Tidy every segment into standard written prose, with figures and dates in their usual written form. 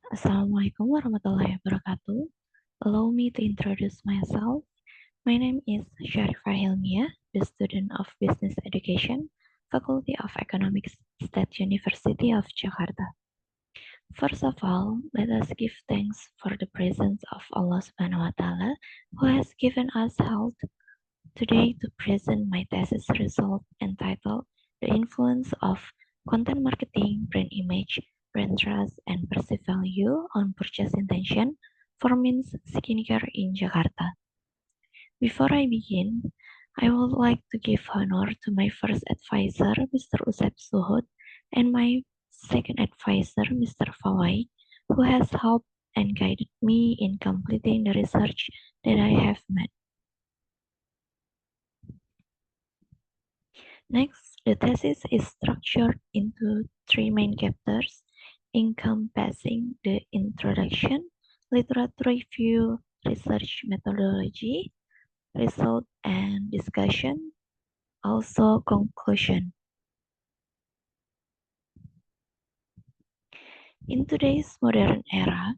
Assalamualaikum warahmatullahi wabarakatuh. Allow me to introduce myself. My name is Sharifah Hilmia, the student of Business Education, Faculty of Economics, State University of Jakarta. First of all, let us give thanks for the presence of Allah Subhanahu wa Ta'ala, who has given us health today to present my thesis result entitled The Influence of Content Marketing, Brand Image, Brand Trust, and Perceived Value on Purchase Intention for Men's Skincare in Jakarta. Before I begin, I would like to give honor to my first advisor, Mr. Usep Suhud, and my second advisor, Mr. Fawai, who has helped and guided me in completing the research that I have made. Next, the thesis is structured into three main chapters, encompassing the introduction, literature review, research methodology, result and discussion, also conclusion. In today's modern era,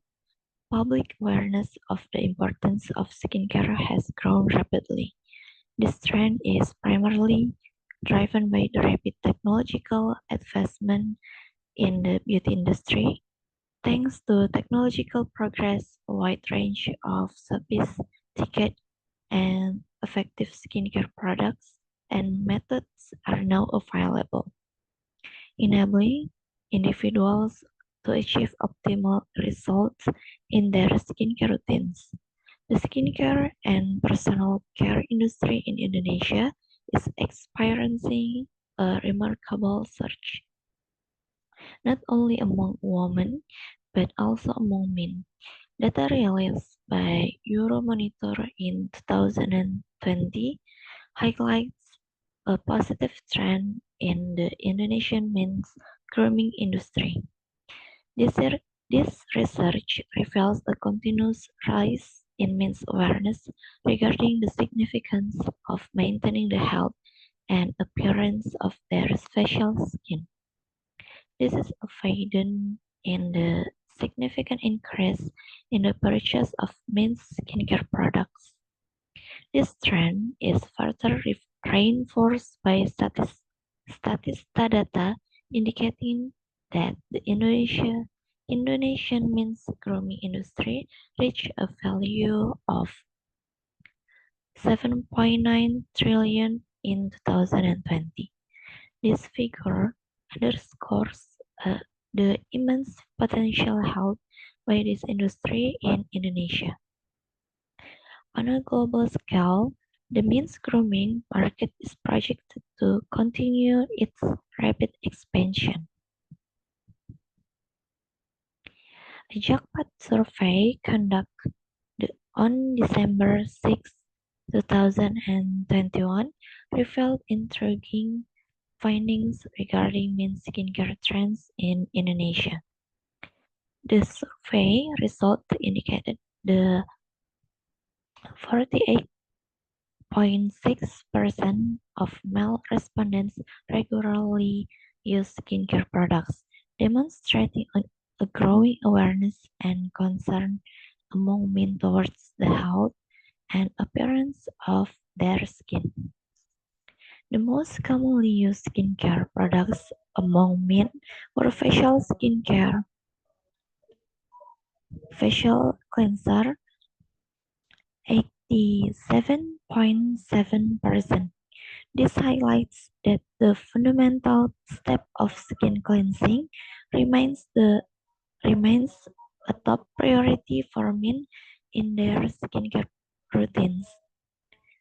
public awareness of the importance of skincare has grown rapidly. This trend is primarily driven by the rapid technological advancement in the beauty industry. Thanks to technological progress, a wide range of sophisticated and effective skincare products and methods are now available, enabling individuals to achieve optimal results in their skincare routines. The skincare and personal care industry in Indonesia is experiencing a remarkable surge, not only among women, but also among men. Data released by Euromonitor in 2020 highlights a positive trend in the Indonesian men's grooming industry. This research reveals a continuous rise in men's awareness regarding the significance of maintaining the health and appearance of their facial skin. This is evident in the significant increase in the purchase of men's skincare products. This trend is further reinforced by Statista data indicating that the Indonesian men's grooming industry reached a value of 7.9 trillion in 2020. This figure underscores the immense potential held by this industry in Indonesia. On a global scale, the men's grooming market is projected to continue its rapid expansion. A Jakpat survey conducted on December 6, 2021 revealed intriguing findings regarding men's skincare trends in Indonesia. The survey results indicated the 48.6% of male respondents regularly use skincare products, demonstrating a growing awareness and concern among men towards the health and appearance of their skin. The most commonly used skincare products among men were facial skincare, facial cleanser, 87.7%. This highlights that the fundamental step of skin cleansing remains a top priority for men in their skincare routines.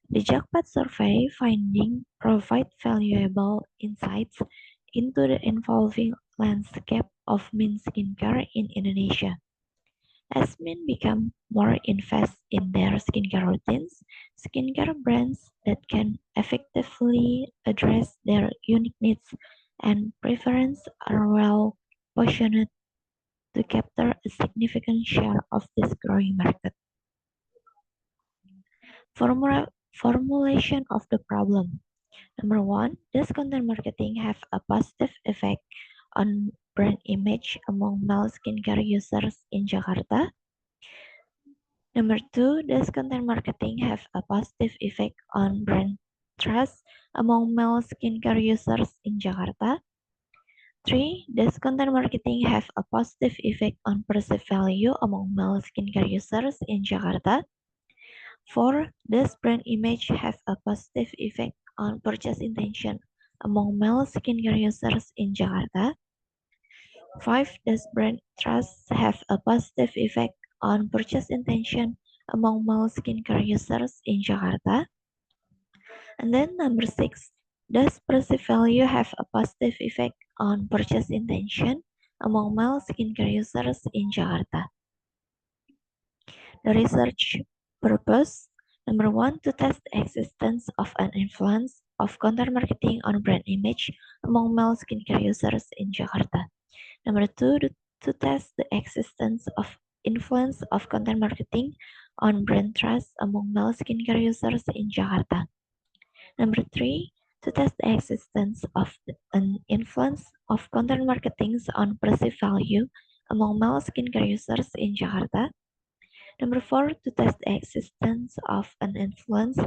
The Jakpat survey finding provide valuable insights into the evolving landscape of men's skincare in Indonesia. As men become more invested in their skincare routines, skincare brands that can effectively address their unique needs and preferences are well positioned to capture a significant share of this growing market. Formulation of the problem. Number one, does content marketing have a positive effect on brand image among male skincare users in Jakarta? Number 2, does content marketing have a positive effect on brand trust among male skincare users in Jakarta? 3, does content marketing have a positive effect on perceived value among male skincare users in Jakarta? 4, does brand image have a positive effect on purchase intention among male skincare users in Jakarta? 5, does brand trust have a positive effect on purchase intention among male skincare users in Jakarta? And then number 6, does perceived value have a positive effect on purchase intention among male skincare users in Jakarta? The research purpose, number 1, to test the existence of an influence of content marketing on brand image among male skincare users in Jakarta. Number 2, to test the existence of influence of content marketing on brand trust among male skincare users in Jakarta. Number 3, to test the existence of an influence of content marketing on perceived value among male skincare users in Jakarta. Number 4, to test the existence of an influence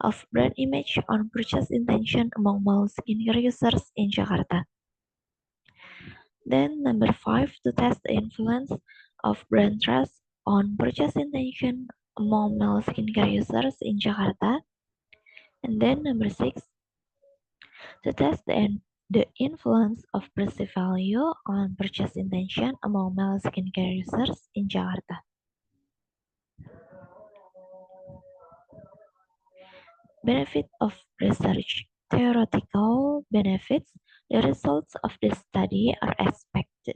of brand image on purchase intention among male skincare users in Jakarta. Then number 5, to test the influence of brand trust on purchase intention among male skincare users in Jakarta. And then number 6, to test the influence of perceived value on purchase intention among male skincare users in Jakarta. Benefit of research. Theoretical benefits. The results of the study are expected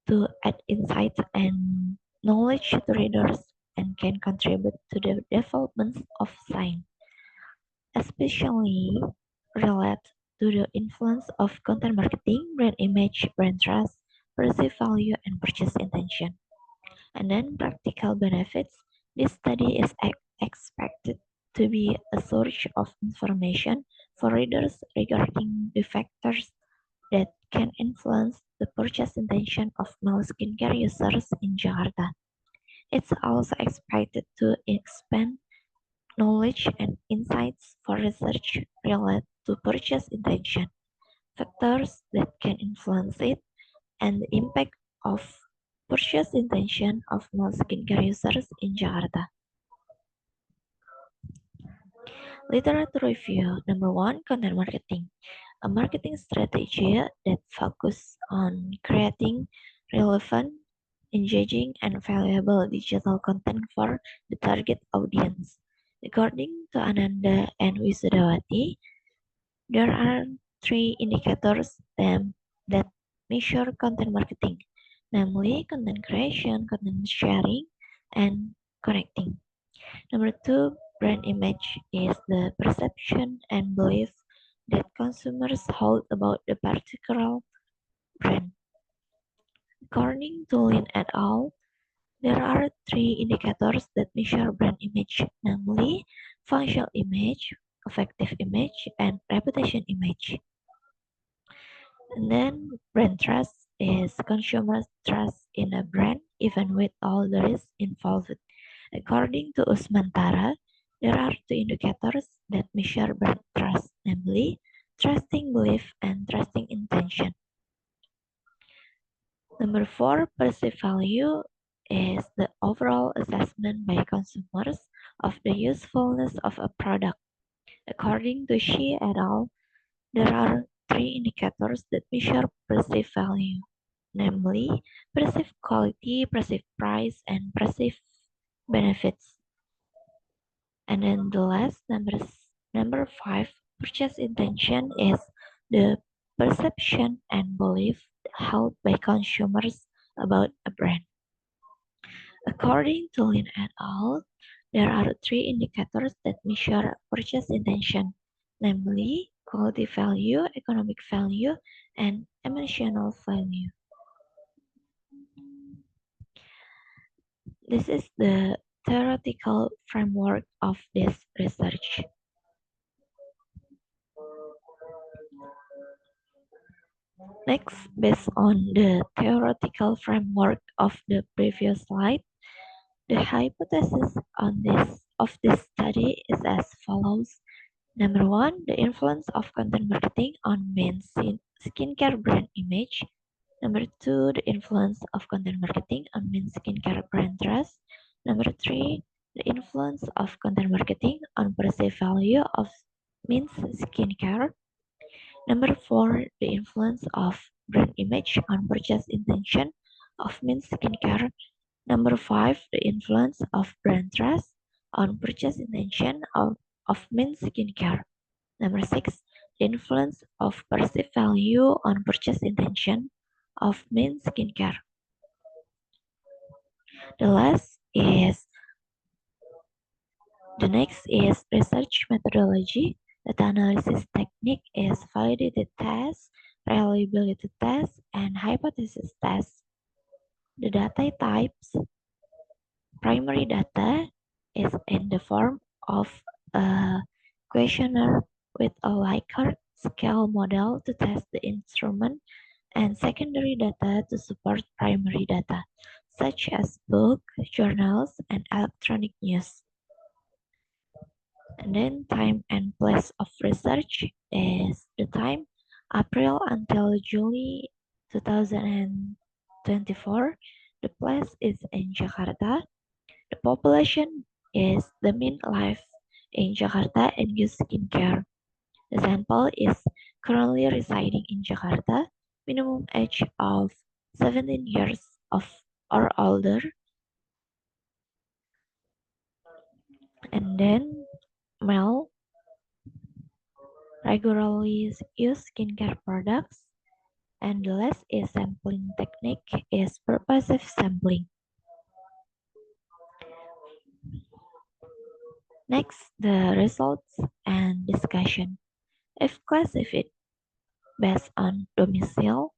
to add insights and knowledge to readers and can contribute to the development of science, especially related to the influence of content marketing, brand image, brand trust, perceived value, and purchase intention. And then practical benefits. This study is expected to be a source of information for readers regarding the factors that can influence the purchase intention of male skincare users in Jakarta. It's also expected to expand knowledge and insights for research related to purchase intention, factors that can influence it, and the impact of purchase intention of male skincare users in Jakarta. Literature review. Number 1, content marketing. A marketing strategy that focuses on creating relevant, engaging, and valuable digital content for the target audience. According to Ananda and Wisudawati, there are 3 indicators that measure content marketing, namely content creation, content sharing, and connecting. Number 2, brand image is the perception and belief that consumers hold about a particular brand. According to Lin et al., there are 3 indicators that measure brand image, namely functional image, affective image, and reputation image. And then brand trust is consumers' trust in a brand even with all the risks involved. According to Usmantara, there are 2 indicators that measure brand trust, namely trusting belief and trusting intention. Number 4, perceived value is the overall assessment by consumers of the usefulness of a product. According to Shi et al., there are 3 indicators that measure perceived value, namely perceived quality, perceived price, and perceived benefits. And then the last number 5, purchase intention is the perception and belief held by consumers about a brand. According to Lin et al., there are 3 indicators that measure purchase intention, namely quality value, economic value, and emotional value. This is the theoretical framework of this research. Next, based on the theoretical framework of the previous slide, the hypothesis of this study is as follows. Number one, the influence of content marketing on skincare brand image. Number two, the influence of content marketing on men's skincare brand trust. Number three, the influence of content marketing on perceived value of men's skincare. Number four, the influence of brand image on purchase intention of men's skincare. Number five, the influence of brand trust on purchase intention of men's skincare. Number six, the influence of perceived value on purchase intention of men's skincare. The next is research methodology. Data analysis technique is validated test, reliability test, and hypothesis test. The data types, primary data is in the form of a questionnaire with a Likert scale model to test the instrument, and secondary data to support primary data, such as books, journals, and electronic news. And then time and place of research is the time April until July 2024. The place is in Jakarta. The population is the mean life in Jakarta and use skincare. The sample is currently residing in Jakarta, minimum age of 17 years of or older, and then male regularly use skincare products, and the last is sampling technique is purposive sampling. Next, the results and discussion. If classified based on domicile,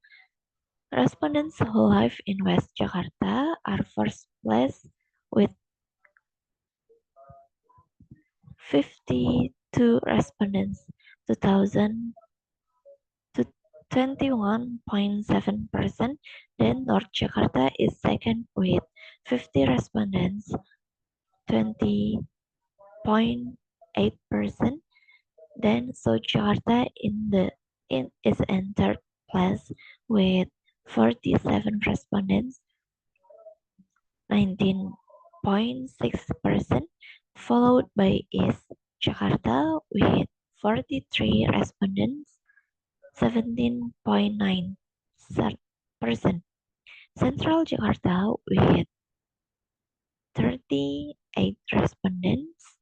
respondents who live in West Jakarta are first place with 52 respondents, 2000 to 21.7%. Then North Jakarta is second with 50 respondents, 20.8%. Then South Jakarta is in third place with 47 respondents, 19.6%, followed by East Jakarta with 43 respondents, 17.9%. Central Jakarta with 38 respondents,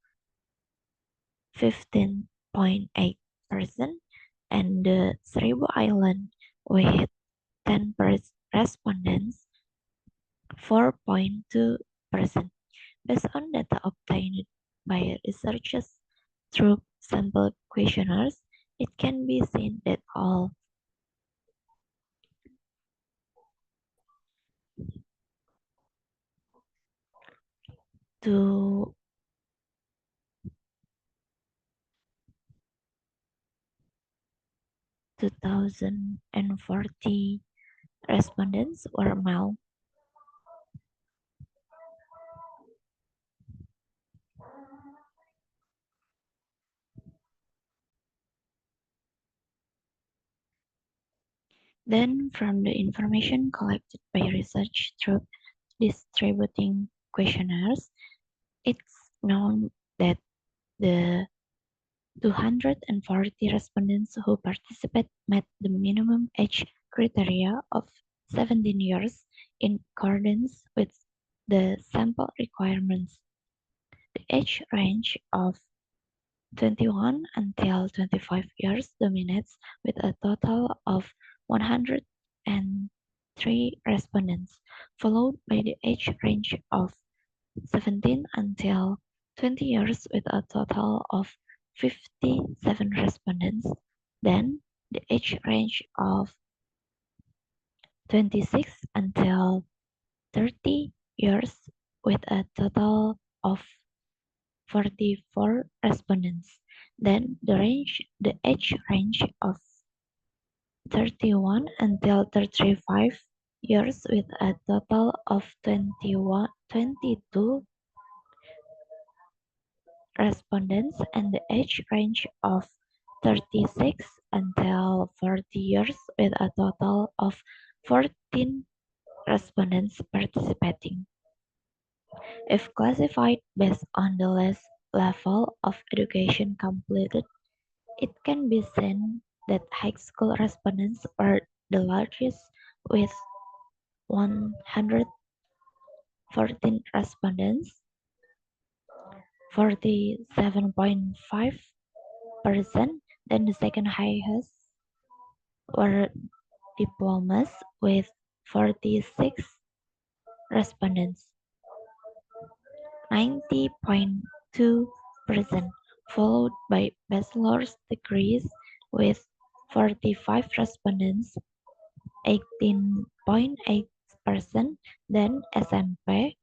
15.8%, and the Seribu Island with 10 respondents, 4.2%. Based on data obtained by researchers through sample questionnaires, it can be seen that all to 2,040 respondents were male. Then, from the information collected by research through distributing questionnaires, it's known that the 240 respondents who participate met the minimum age criteria of 17 years in accordance with the sample requirements. The age range of 21 until 25 years dominates with a total of 103 respondents, followed by the age range of 17 until 20 years with a total of 57 respondents. Then the age range of 26 until 30 years with a total of 44 respondents. Then the age range of 31 until 35 years with a total of 22 respondents, and the age range of 36 until 40 years with a total of 14 respondents participating. If classified based on the level of education completed, it can be seen that high school respondents were the largest with 114 respondents, 47.5%. Then the second highest were diplomas with 46 respondents, 90.2%, followed by bachelor's degrees with 45 respondents, 18.8%, then SMP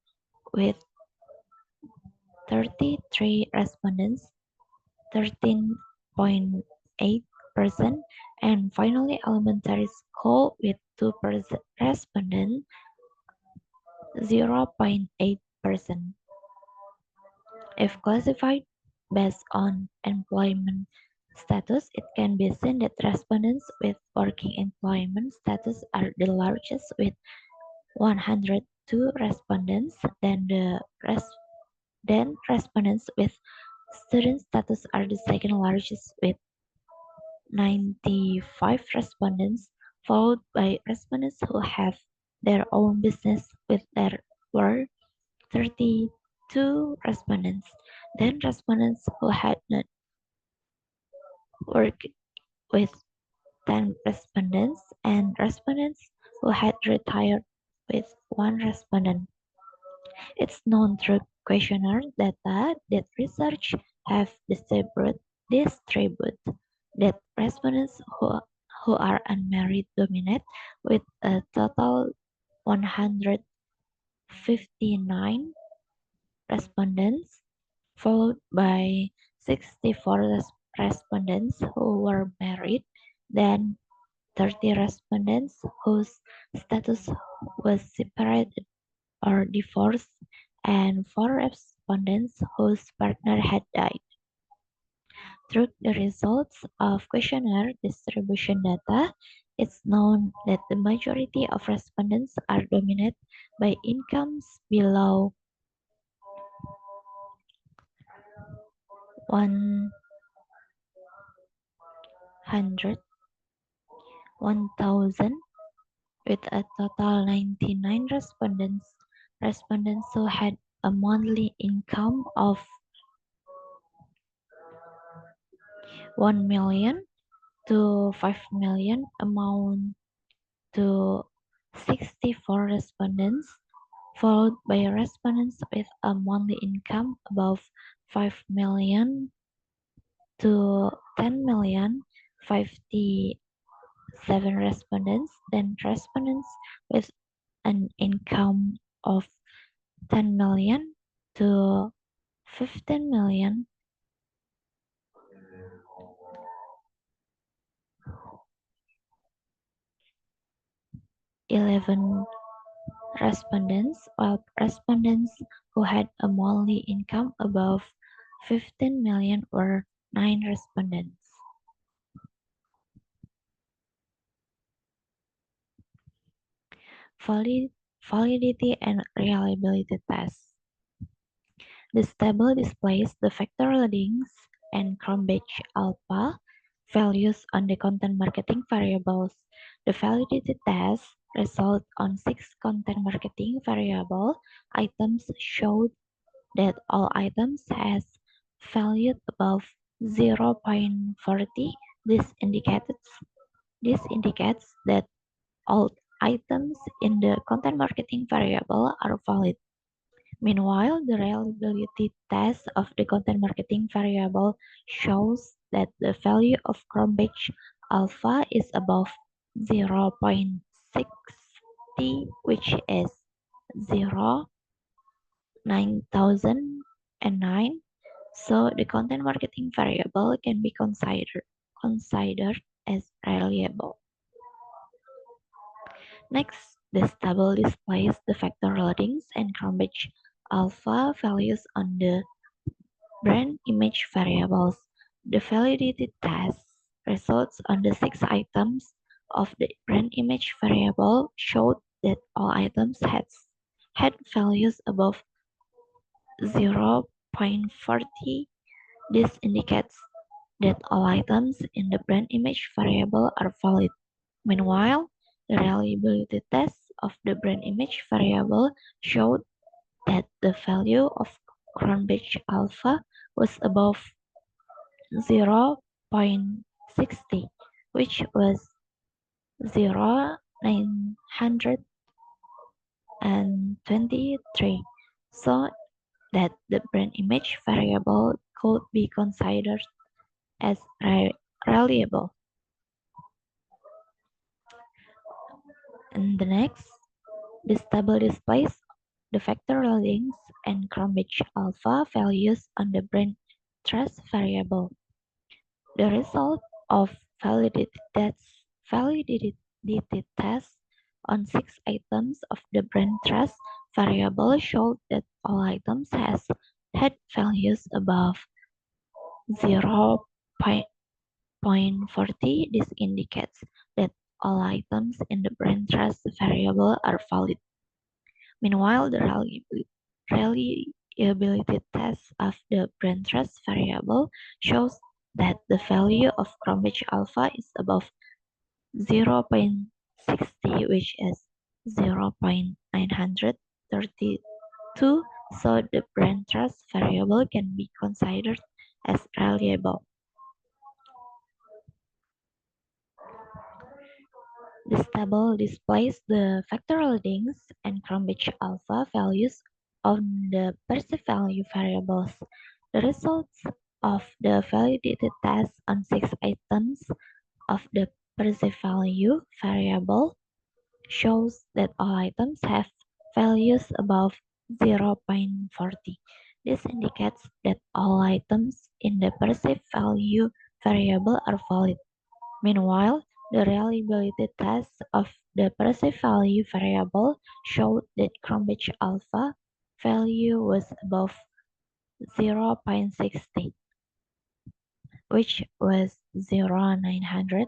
with 33 respondents, 13.8%, and finally elementary school with 2 respondents, 0.8%. If classified based on employment status, it can be seen that respondents with working employment status are the largest with 102 respondents, then respondents with student status are the second largest with 95 respondents, followed by respondents who have their own business with there were 32 respondents. Then respondents who had not worked with 10 respondents, and respondents who had retired with 1 respondent. It's known through questionnaire data that research have distributed that respondents who are unmarried dominate with a total 159 respondents, followed by 64 respondents who were married, then 30 respondents whose status was separated or divorced, and 4 respondents whose partner had died. Through the results of questionnaire distribution data, it's known that the majority of respondents are dominated by incomes below 100 1,000 with a total 99 respondents who had a monthly income of 1 million to 5 million, amount to 64 respondents, followed by respondents with a monthly income above 5 million to 10 million, 57 respondents, then respondents with an income of 10 million to 15 million, 11 respondents, while respondents who had a monthly income above 15 million were 9 respondents. Validity and reliability tests. This table displays the factor loadings and Cronbach alpha values on the content marketing variables. The validity test result on 6 content marketing variable items showed that all items has valued above 0.40. This indicates that all items in the content marketing variable are valid. Meanwhile, the reliability test of the content marketing variable shows that the value of Cronbach alpha is above 0.60, which is 0.9009. So the content marketing variable can be considered as reliable. Next, this table displays the factor loadings and Cambridge alpha values on the brand image variables. The validity test results on the 6 items of the brand image variable showed that all items had values above 0.40. This indicates that all items in the brand image variable are valid. Meanwhile, the reliability test of the brand image variable showed that the value of Cronbridge alpha was above 0.60, which was 0.923, so that the brand image variable could be considered as reliable. And the next, this table displays the factor loadings and Cronbridge alpha values on the brand trust variable. The result of validity test on 6 items of the brand trust variable showed that all items had values above 0.40. This indicates that all items in the brand trust variable are valid. Meanwhile, the reliability test of the brand trust variable shows that the value of Cronbridge alpha is above 0.60, which is 0.932, so the brand trust variable can be considered as reliable. This table displays the factor loadings and Cronbridge alpha values on the perceived value variables. The results of the validity test on 6 items of the perceived value variable shows that all items have values above 0.40. This indicates that all items in the perceived value variable are valid. Meanwhile, the reliability test of the perceived value variable showed that Cronbridge alpha value was above 0.60, which was 0.912.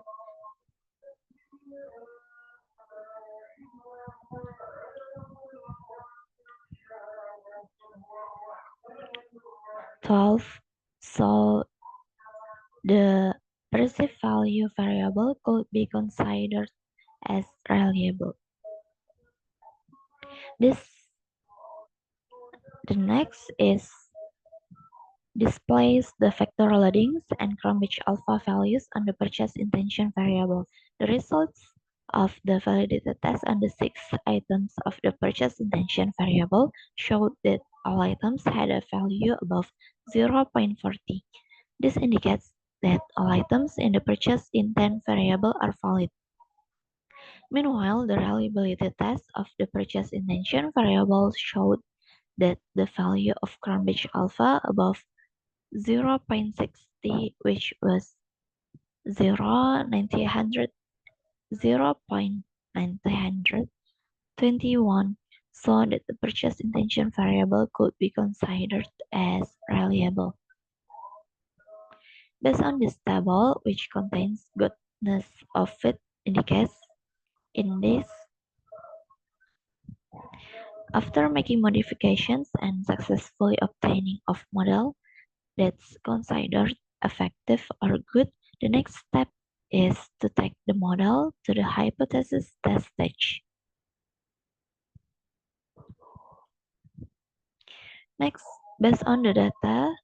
So the perceived value variable could be considered as reliable. The next is displays the factor loadings and Cronbridge alpha values on the purchase intention variable. The results of the validity test on the 6 items of the purchase intention variable showed that all items had a value above 0.40. This indicates that all items in the purchase intent variable are valid. Meanwhile, the reliability test of the purchase intention variable showed that the value of Cronbridge alpha above 0.60, which was 0.921, so that the purchase intention variable could be considered as reliable. Based on this table, which contains goodness of fit indices in this, after making modifications and successfully obtaining of model that's considered effective or good, the next step is to take the model to the hypothesis test stage. Next, based on the data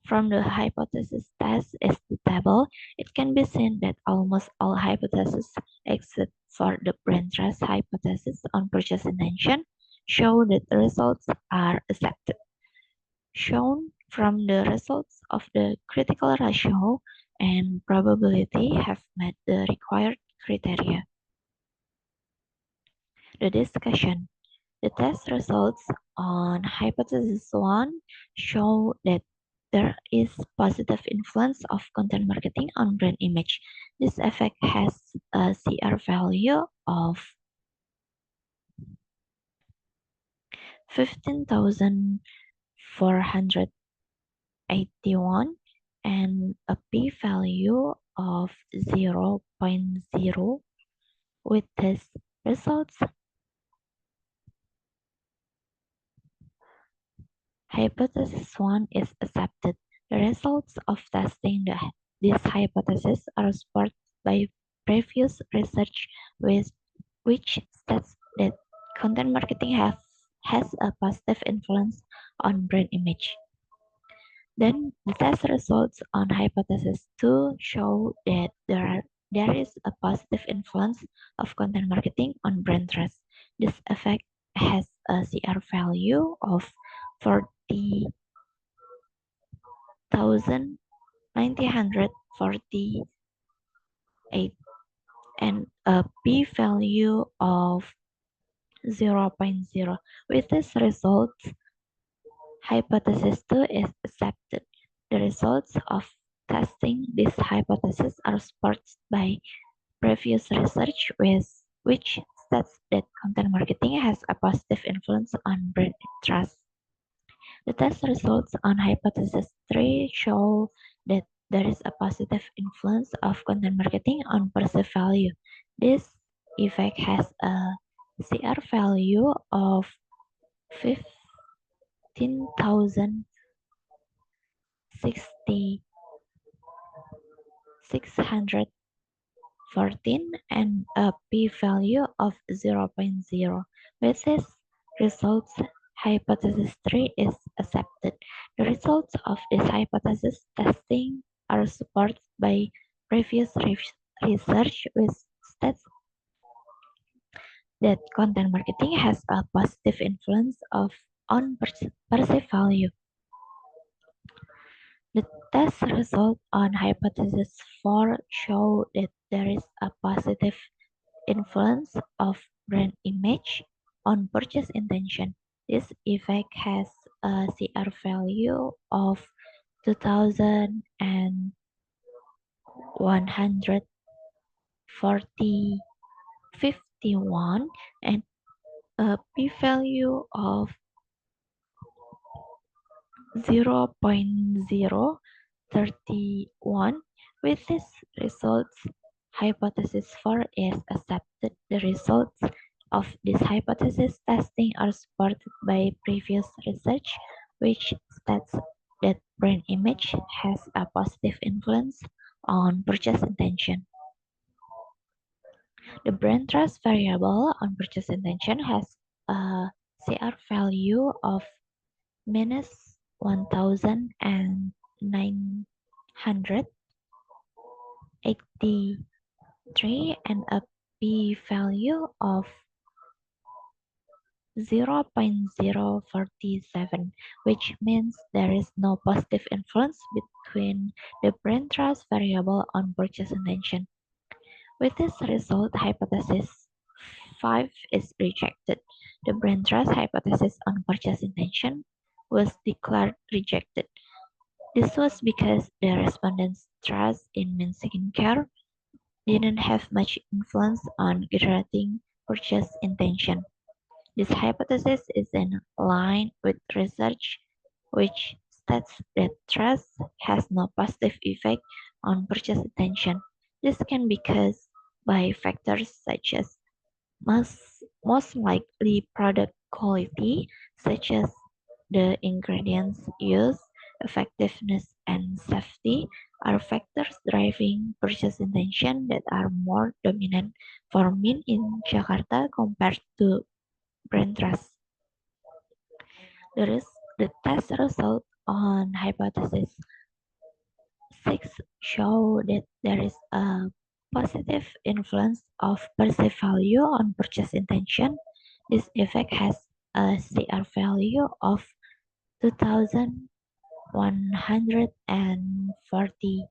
from the hypothesis test is the table, it can be seen that almost all hypotheses, except for the brand trust hypothesis on purchase intention, show that the results are accepted. Shown from the results of the critical ratio and probability have met the required criteria. The discussion. The test results on hypothesis 1 show that there is positive influence of content marketing on brand image. This effect has a CR value of 15,481 and a p-value of 0.0. With these results, hypothesis 1 is accepted. The results of testing this hypothesis are supported by previous research with which states that content marketing has a positive influence on brand image. Then the test results on hypothesis 2 show that there is a positive influence of content marketing on brand trust. This effect has a CR value of 40,948 and a p-value of 0.0. With this result, hypothesis 2 is accepted. The results of testing this hypothesis are supported by previous research which states that content marketing has a positive influence on brand trust. The test results on hypothesis 3 show that there is a positive influence of content marketing on perceived value. This effect has a CR value of 15,614 and a p-value of 0.0. With these results, hypothesis 3 is accepted. The results of this hypothesis testing are supported by previous research which states that content marketing has a positive influence on perceived value. The test result on hypothesis 4 show that there is a positive influence of brand image on purchase intention. This effect has a CR value of 2,151 and a p-value of 0.031. With these results, hypothesis 4 is accepted. The results of this hypothesis testing are supported by previous research, which states that brand image has a positive influence on purchase intention. The brand trust variable on purchase intention has a CR value of minus 1,983 and a p-value of 0.047, which means there is no positive influence between the brand trust variable on purchase intention. With this result, hypothesis 5 is rejected. The brand trust hypothesis on purchase intention was declared rejected. This was because the respondents' trust in men's skincare didn't have much influence on generating purchase intention. This hypothesis is in line with research which states that trust has no positive effect on purchase intention. This can be caused by factors such as most likely product quality, such as the ingredients used, effectiveness, and safety, are factors driving purchase intention that are more dominant for men in Jakarta compared to brand trust. The test result on hypothesis 6 show that there is a positive influence of perceived value on purchase intention. This effect has a CR value of 2,140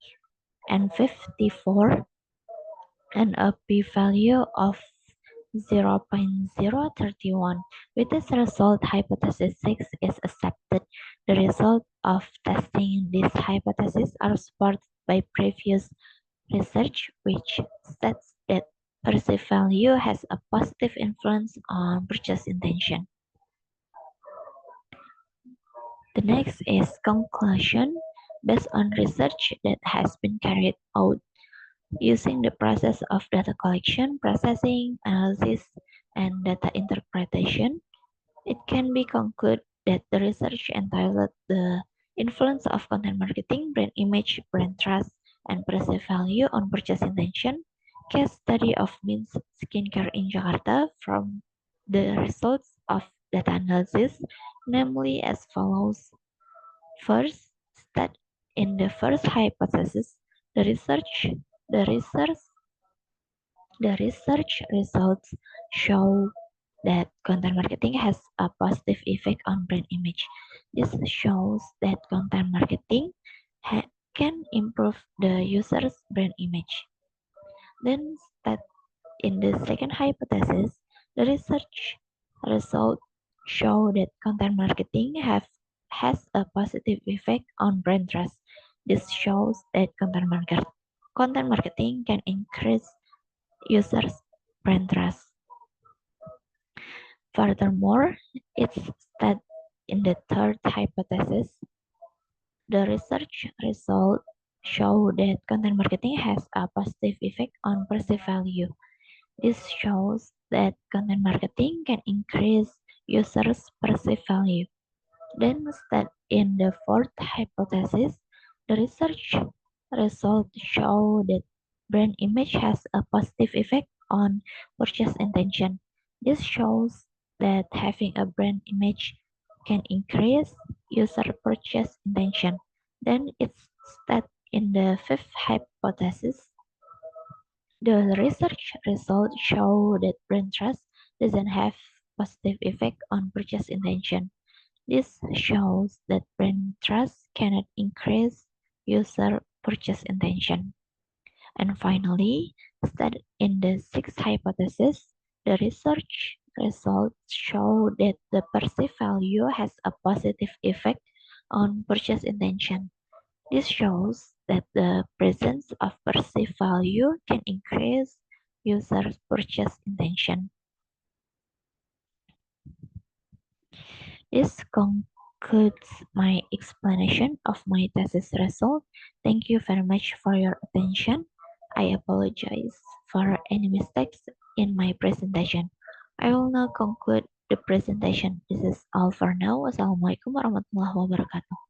and 54 and a p-value of 0.031. With this result, hypothesis 6 is accepted. The result of testing this hypothesis are supported by previous research which states that perceived value has a positive influence on purchase intention. The next is conclusion based on research that has been carried out using the process of data collection, processing, analysis, and data interpretation. It can be concluded that the research entitled The Influence of Content Marketing, Brand Image, Brand Trust, and Perceived Value on Purchase Intention, case study of Means Skincare in Jakarta from the results of data analysis, namely as follows. First, that in the first hypothesis, the research the research the research results show that content marketing has a positive effect on brand image. This shows that content marketing can improve the user's brand image. Then, that in the second hypothesis, the research results show that content marketing has a positive effect on brand trust. This shows that content marketing can increase users' brand trust. Furthermore, it's that in the third hypothesis, the research results show that content marketing has a positive effect on perceived value. This shows that content marketing can increase users' perceived value. Then, that in the fourth hypothesis, the research results show that brand image has a positive effect on purchase intention. This shows that having a brand image can increase user purchase intention. Then it's that in the fifth hypothesis, the research results show that brand trust doesn't have positive effect on purchase intention. This shows that brand trust cannot increase user purchase intention. And finally, that in the sixth hypothesis, the research results show that the perceived value has a positive effect on purchase intention. This shows that the presence of perceived value can increase users' purchase intention. This concludes my explanation of my thesis result. Thank you very much for your attention. I apologize for any mistakes in my presentation. I will now conclude the presentation. This is all for now. Wassalamualaikum warahmatullahi wabarakatuh.